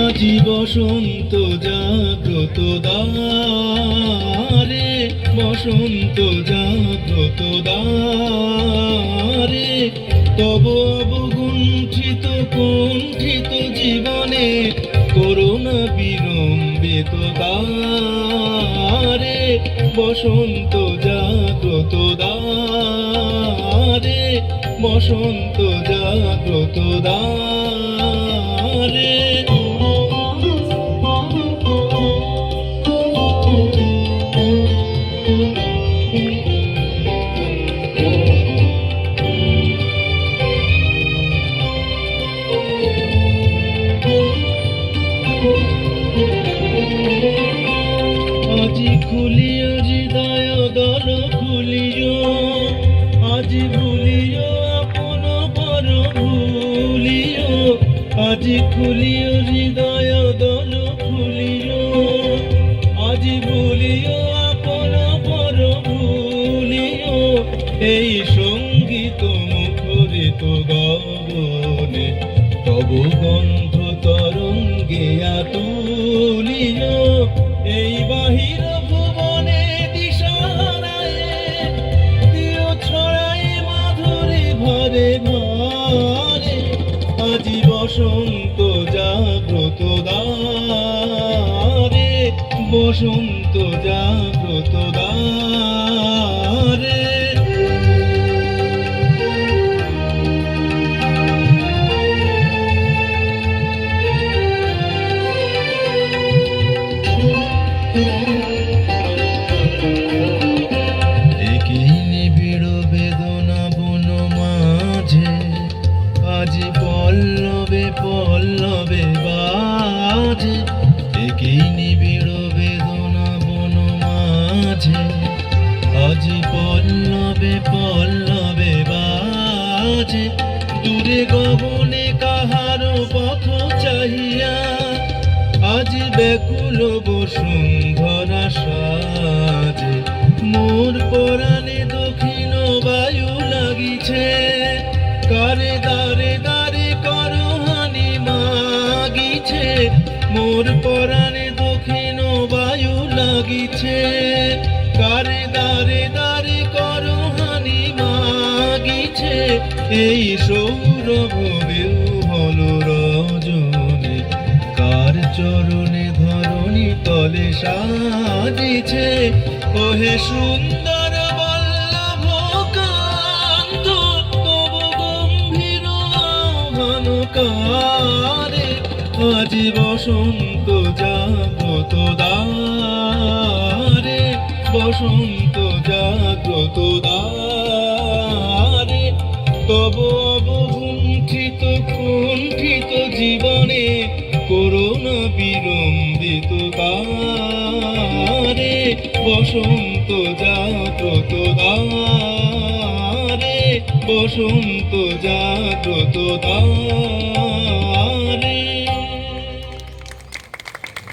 আজি বসন্ত জাগ্রত দ্বারে, বসন্ত জাগ্রত দ্বারে, তব অবগুণ্ঠিত কুণ্ঠিত জীবনে করুণা বিলম্বিত দ্বারে, বসন্ত জাগ্রত দ্বারে, বসন্ত জাগ্রত দ্বারে। আজি খুলিও হৃদয় দল খুলিও, আজি ভুলিও আপন পর ভুলিও, আজি খুলিও হৃদয় দল খুলিও, আজি ভুলিও আপন পর ভুলিও, এই সঙ্গীত মুখরিত গগনে তব গন্ধ তরঙ্গে আতুলিও, এই বাহির ভুবনে দিশারায়ে দিও ছড়াই মাধুরী ভরে ভরে। আজি বসন্ত জাগ্রত দ্বারে, বসন্ত জাগ্রত দ্বারে। একই নিবিড় বেদনা বন মাঝে, আজি পল্লবে পল্লবে বাজে, একই নিবিড় বেদনা বন মাঝে, আজি পল্লবে পল্লবে বাজে, দূরে গগনে কাহার পথ চাহিয়া, আজি ব্যাকুল বসুন্ধরা সাজে, মোর পরাণে দক্ষিণ বায়ু লাগিছে, কারে দারে দারে করহানি মাগিছে, মোর পরাণে দক্ষিণ বায়ু লাগিছে, কারে দারে দারে করহানি মাগিছে, এই সৌরভ বিহ্বল রজনী কার চরণে ধরণী তলে সাজিছে, ওহে সুন্দর বল্লভ কান্ত তব গম্ভীর আহ্বানকারে। আজি বসন্ত জাগ্রত দ্বারে, বসন্ত জাগ্রত দ্বারে, তব অবগুণ্ঠিত কুণ্ঠিত জীবনে করুণা বিলম্বিত দ্বারে, বসন্ত জাগ্রত দ্বারে, বসন্ত জাগ্রত দ্বারে।